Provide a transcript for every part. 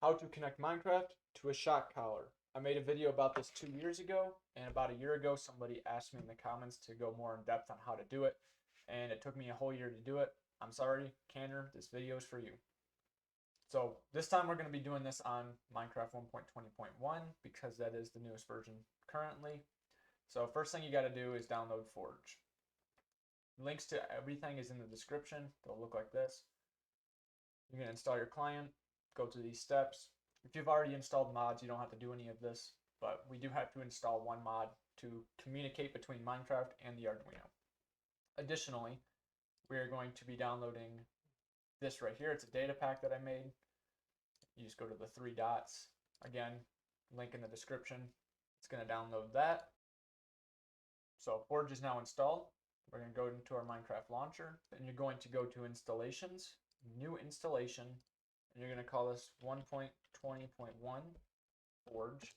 How to connect Minecraft to a shock collar. I made a video about this 2 years ago, and about a year ago somebody asked me in the comments to go more in depth on how to do it, and it took me a whole year to do it. I'm sorry, Canner, this video is for you. So this time we're going to be doing this on Minecraft 1.20.1 because that is the newest version currently. So first thing you got to do is download Forge. Links to everything is in the description. They'll look like this. You're going to install your client, go through these steps. If you've already installed mods, you don't have to do any of this, but we do have to install one mod to communicate between Minecraft and the Arduino. Additionally, we are going to be downloading this right here. It's a data pack that I made. You just go to the three dots. Again, link in the description. It's going to download that. So Forge is now installed. We're going to go into our Minecraft launcher, and you're going to go to installations, new installation, and you're going to call this 1.20.1 Forge.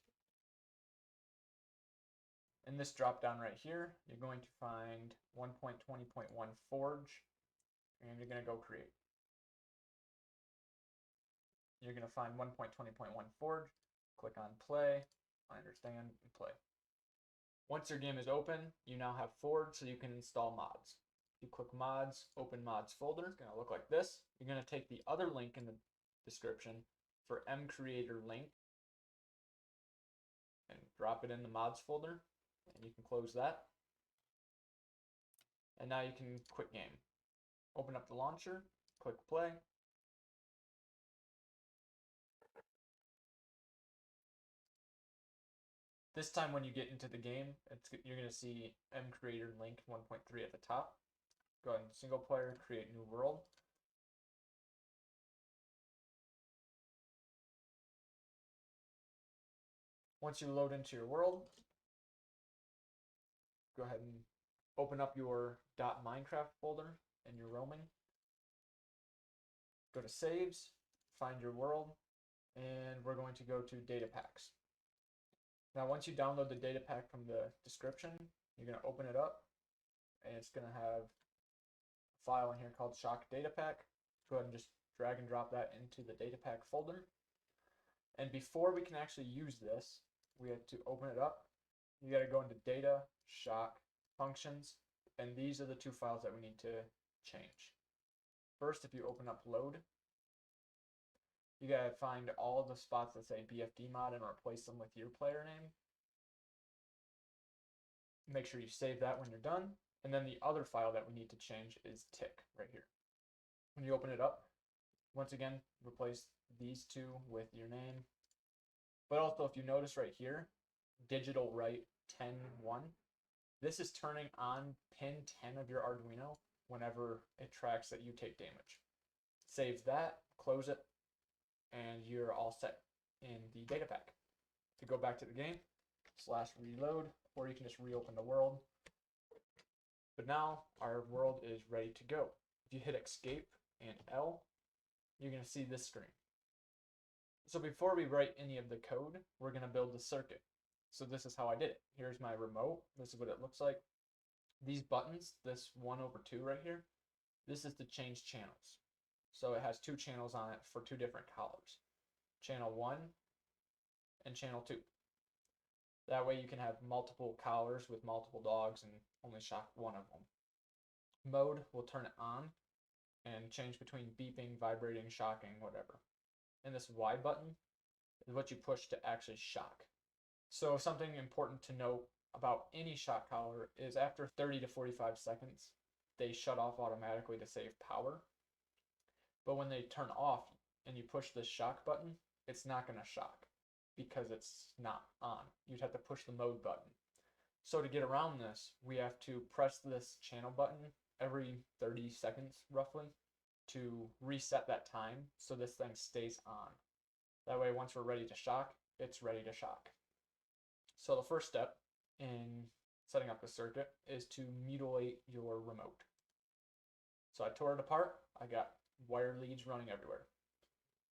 In this drop down right here, you're going to find 1.20.1 Forge, and you're going to go create. You're going to find 1.20.1 Forge, click on play, I understand, and play. Once your game is open, you now have Forge, so you can install mods. You click mods, open mods folder. It's going to look like this. You're going to take the other link in the description for mcreator link and drop it in the mods folder, and you can close that. And now you can quit game. Open up the launcher, click play. This time when you get into the game, you're going to see mcreator link 1.3 at the top. Go ahead and single player, create new world. Once you load into your world, go ahead and open up your .minecraft folder and your roaming. Go to saves, find your world, and we're going to go to data packs. Now once you download the data pack from the description, you're going to open it up, and it's going to have a file in here called shock data pack. Go ahead and just drag and drop that into the data pack folder. And before we can actually use this, we have to open it up. You got to go into data, shock, functions, and these are the two files that we need to change. First, if you open up load, you got to find all of the spots that say BFD mod and replace them with your player name. Make sure you save that when you're done. And then the other file that we need to change is tick right here. When you open it up, once again, replace these two with your name. But also, if you notice right here, digital write 10.1, this is turning on pin 10 of your Arduino whenever it tracks that you take damage. Save that, close it, and you're all set in the data pack. To go back to the game, /reload, or you can just reopen the world. But now our world is ready to go. If you hit escape and L, you're going to see this screen. So before we write any of the code, we're going to build the circuit. So this is how I did it. Here's my remote. This is what it looks like. These buttons, this 1/2 right here, this is to change channels. So it has two channels on it for two different collars. Channel 1 and channel 2. That way you can have multiple collars with multiple dogs and only shock one of them. Mode will turn it on and change between beeping, vibrating, shocking, whatever. And this Y button is what you push to actually shock. So something important to note about any shock collar is after 30 to 45 seconds, they shut off automatically to save power. But when they turn off and you push this shock button, it's not going to shock because it's not on. You'd have to push the mode button. So to get around this, we have to press this channel button every 30 seconds roughly to reset that time so this thing stays on. That way once we're ready to shock, it's ready to shock. So the first step in setting up the circuit is to mutilate your remote. So I tore it apart. I got wire leads running everywhere.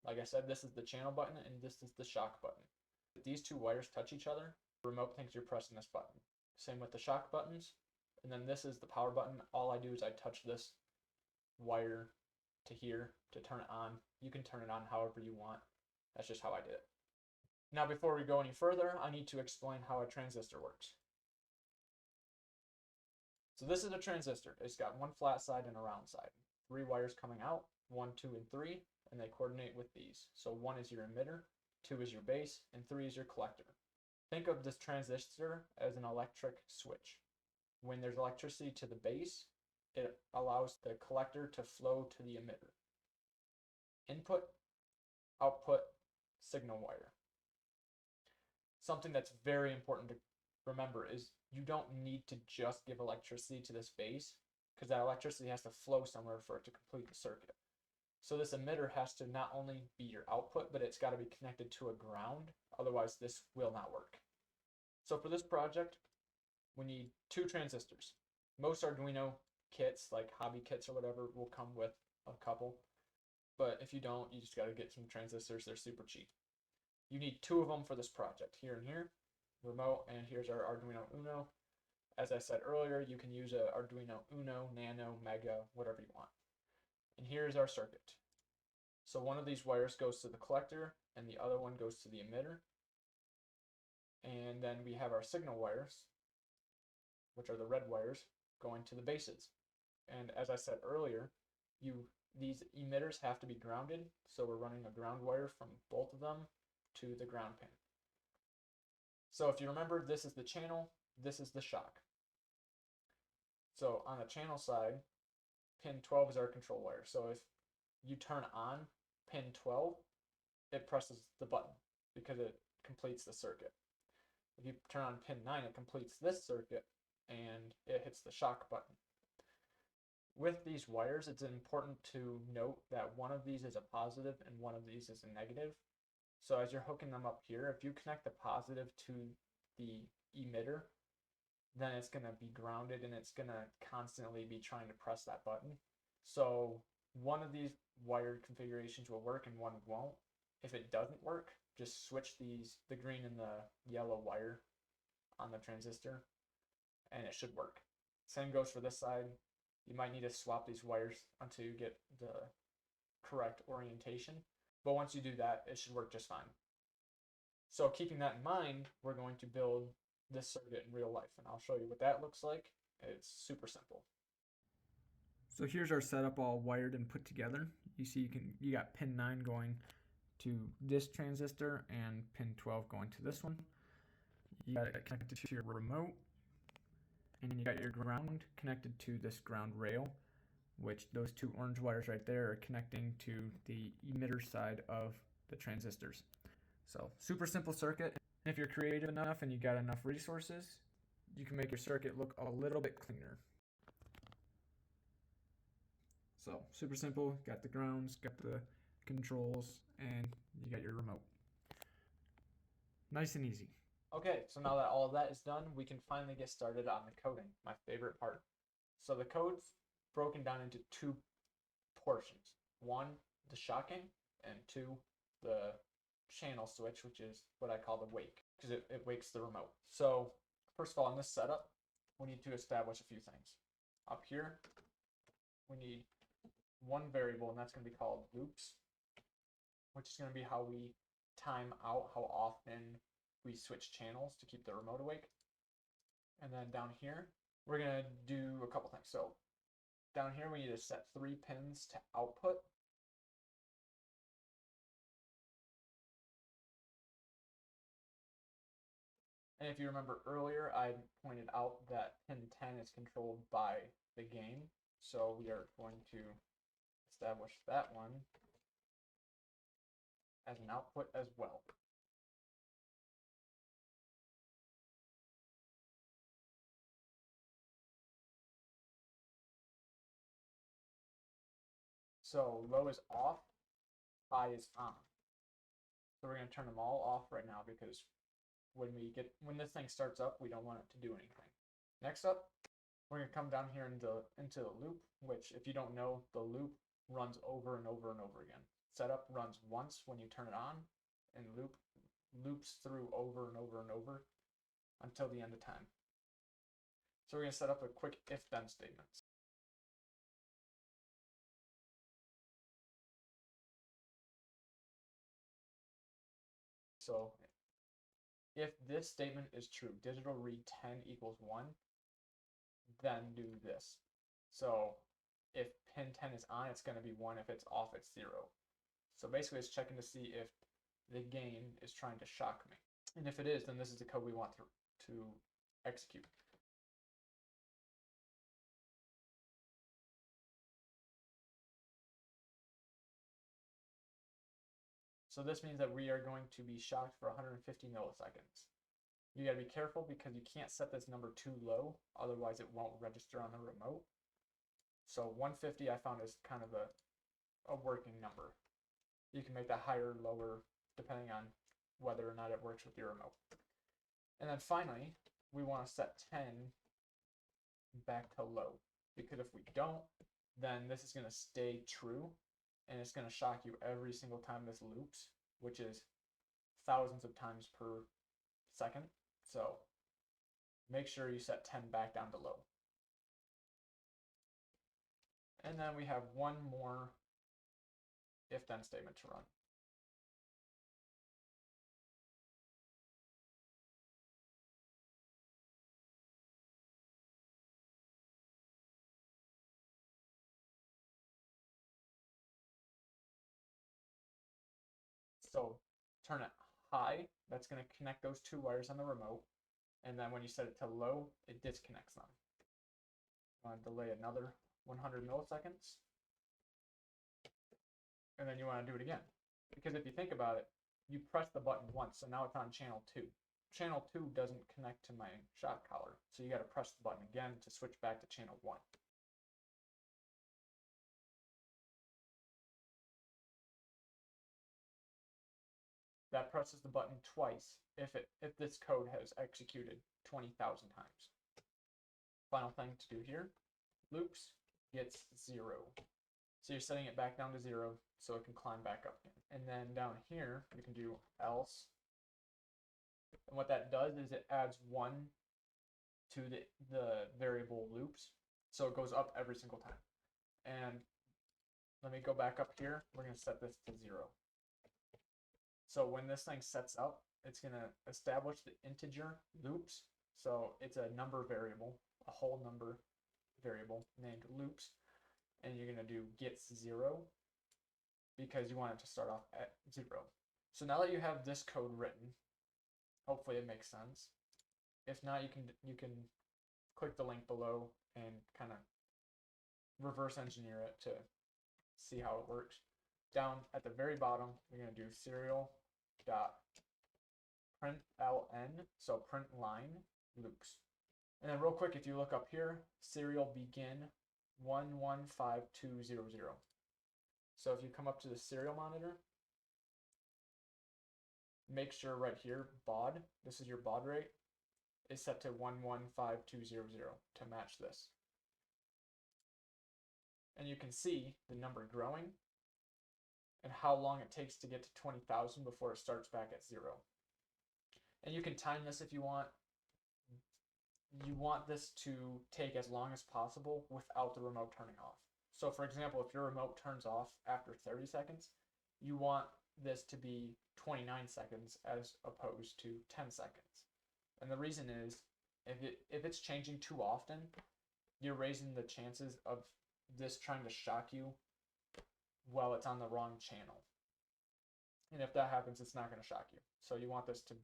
Like I said, this is the channel button and this is the shock button. If these two wires touch each other, the remote thinks you're pressing this button. Same with the shock buttons. And then this is the power button. All I do is I touch this wire to here to turn it on. You can turn it on however you want. That's just how I did it. Now, before we go any further, I need to explain how a transistor works. So this is a transistor. It's got one flat side and a round side. 3 wires coming out, 1, 2, and 3, and they coordinate with these. So 1 is your emitter, 2 is your base, and 3 is your collector. Think of this transistor as an electric switch. When there's electricity to the base, it allows the collector to flow to the emitter. Input, output, signal wire. Something that's very important to remember is you don't need to just give electricity to this base, because that electricity has to flow somewhere for it to complete the circuit. So this emitter has to not only be your output, but it's got to be connected to a ground, otherwise this will not work. So for this project, we need 2 transistors. Most Arduino kits, like hobby kits or whatever, will come with a couple. But if you don't, you just got to get some transistors. They're super cheap. You need 2 of them for this project, here and here, remote, and here's our Arduino Uno. As I said earlier, you can use a Arduino Uno, Nano, Mega, whatever you want. And here's our circuit. So one of these wires goes to the collector, and the other one goes to the emitter. And then we have our signal wires, which are the red wires, going to the bases. And as I said earlier, these emitters have to be grounded, so we're running a ground wire from both of them to the ground pin. So if you remember, this is the channel, this is the shock. So on the channel side, pin 12 is our control wire. So if you turn on pin 12, it presses the button because it completes the circuit. If you turn on pin 9, it completes this circuit and it hits the shock button. With these wires, it's important to note that one of these is a positive and one of these is a negative. So as you're hooking them up here, if you connect the positive to the emitter, then it's going to be grounded and it's going to constantly be trying to press that button. So one of these wired configurations will work and one won't. If it doesn't work, just switch the green and the yellow wire on the transistor and it should work. Same goes for this side. You might need to swap these wires until you get the correct orientation. But once you do that, it should work just fine. So keeping that in mind, we're going to build this circuit in real life, and I'll show you what that looks like. It's super simple. So here's our setup all wired and put together. You see you got pin 9 going to this transistor and pin 12 going to this one. You got it connected to your remote, and you got your ground connected to this ground rail, which those 2 orange wires right there are connecting to the emitter side of the transistors. So super simple circuit. If you're creative enough and you got enough resources, you can make your circuit look a little bit cleaner. So super simple, got the grounds, got the controls, and you got your remote. Nice and easy. Okay, so now that all of that is done, we can finally get started on the coding, my favorite part. So the code's broken down into 2 portions. 1, the shocking, and 2, the channel switch, which is what I call the wake, because it wakes the remote. So first of all, in this setup, we need to establish a few things. Up here, we need 1 variable, and that's going to be called loops, which is going to be how we time out how often we switch channels to keep the remote awake. And then down here, we're going to do a couple things. So down here, we need to set 3 pins to output. And if you remember earlier, I pointed out that pin 10 is controlled by the game. So we are going to establish that one as an output as well. So low is off, high is on. So we're going to turn them all off right now because when this thing starts up, we don't want it to do anything. Next up, we're going to come down here into the loop, which if you don't know, the loop runs over and over and over again. Setup runs once when you turn it on, and loop loops through over and over and over until the end of time. So we're going to set up a quick if-then statement. So if this statement is true, digital read 10 equals 1, then do this. So if pin 10 is on, it's going to be 1. If it's off, it's 0. So basically it's checking to see if the game is trying to shock me. And if it is, then this is the code we want to execute. So this means that we are going to be shocked for 150 milliseconds. You gotta be careful because you can't set this number too low, otherwise it won't register on the remote. So 150 I found is kind of a working number. You can make that higher or lower depending on whether or not it works with your remote. And then finally, we want to set 10 back to low, because if we don't, then this is going to stay true and it's going to shock you every single time this loops, which is thousands of times per second. So make sure you set 10 back down to low. And then we have one more if-then statement to run. So turn it high, that's going to connect those two wires on the remote. And then when you set it to low, it disconnects them. Delay another 100 milliseconds. And then you want to do it again. Because if you think about it, you press the button once, so now it's on channel 2. Channel 2 doesn't connect to my shock collar, so you got to press the button again to switch back to channel 1. That presses the button twice if this code has executed 20,000 times. Final thing to do here, loops gets 0. So you're setting it back down to 0 so it can climb back up again. And then down here, you can do else. And what that does is it adds 1 to the variable loops. So it goes up every single time. And let me go back up here. We're going to set this to 0. So when this thing sets up, it's going to establish the integer loops. So it's a number variable, a whole number variable named loops. And you're going to do gets 0 because you want it to start off at 0. So now that you have this code written, hopefully it makes sense. If not, you can click the link below and kind of reverse engineer it to see how it works. Down at the very bottom, you're going to do serial.println, so print line loops. And then real quick, if you look up here, serial begin 115200. So if you come up to the serial monitor, make sure right here, baud, this is your baud rate, is set to 115200 to match this. And you can see the number growing and how long it takes to get to 20,000 before it starts back at 0. And you can time this if you want. You want this to take as long as possible without the remote turning off. So for example, if your remote turns off after 30 seconds, you want this to be 29 seconds as opposed to 10 seconds. And the reason is, if it's changing too often, you're raising the chances of this trying to shock you while it's on the wrong channel. And if that happens, it's not going to shock you. So you want this to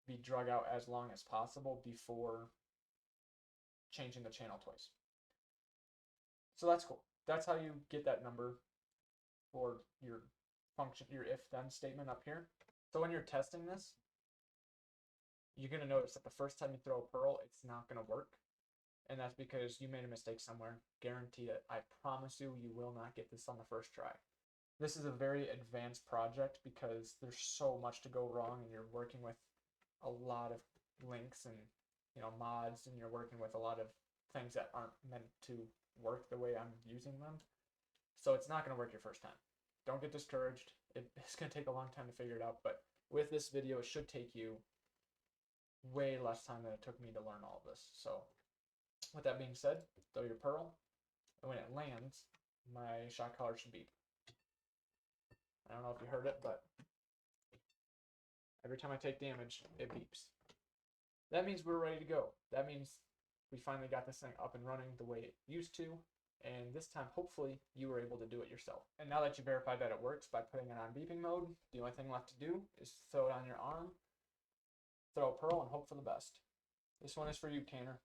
be drug out as long as possible before changing the channel twice. So that's cool. That's how you get that number for your function, your if-then statement up here. So when you're testing this, you're going to notice that the first time you throw a pearl, it's not going to work. And that's because you made a mistake somewhere. Guarantee it. I promise you, you will not get this on the first try. This is a very advanced project because there's so much to go wrong, and you're working with a lot of links and mods, and you're working with a lot of things that aren't meant to work the way I'm using them. So it's not going to work your first time. Don't get discouraged. It's going to take a long time to figure it out, but with this video, it should take you way less time than it took me to learn all of this. So with that being said, throw your pearl, and when it lands, my shock collar should beep. I don't know if you heard it, but Every time I take damage, it beeps. That means we're ready to go. That means we finally got this thing up and running the way it used to. And this time, hopefully, you were able to do it yourself. And now that you verified that it works by putting it on beeping mode, the only thing left to do is throw it on your arm, throw a pearl, and hope for the best. This one is for you, Tanner.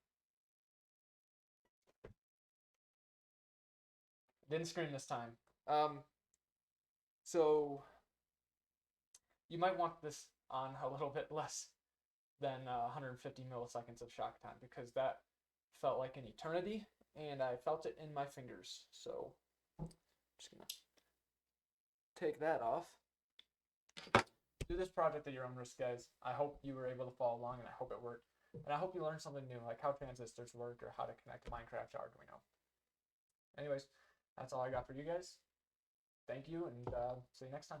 Didn't scream this time. So you might want this on a little bit less than 150 milliseconds of shock time, because that felt like an eternity, and I felt it in my fingers. So I'm just gonna take that off. Do this project at your own risk, guys. I hope you were able to follow along, and I hope it worked. And I hope you learned something new, like how transistors work or how to connect Minecraft to Arduino. Anyways, that's all I got for you guys. Thank you, and see you next time.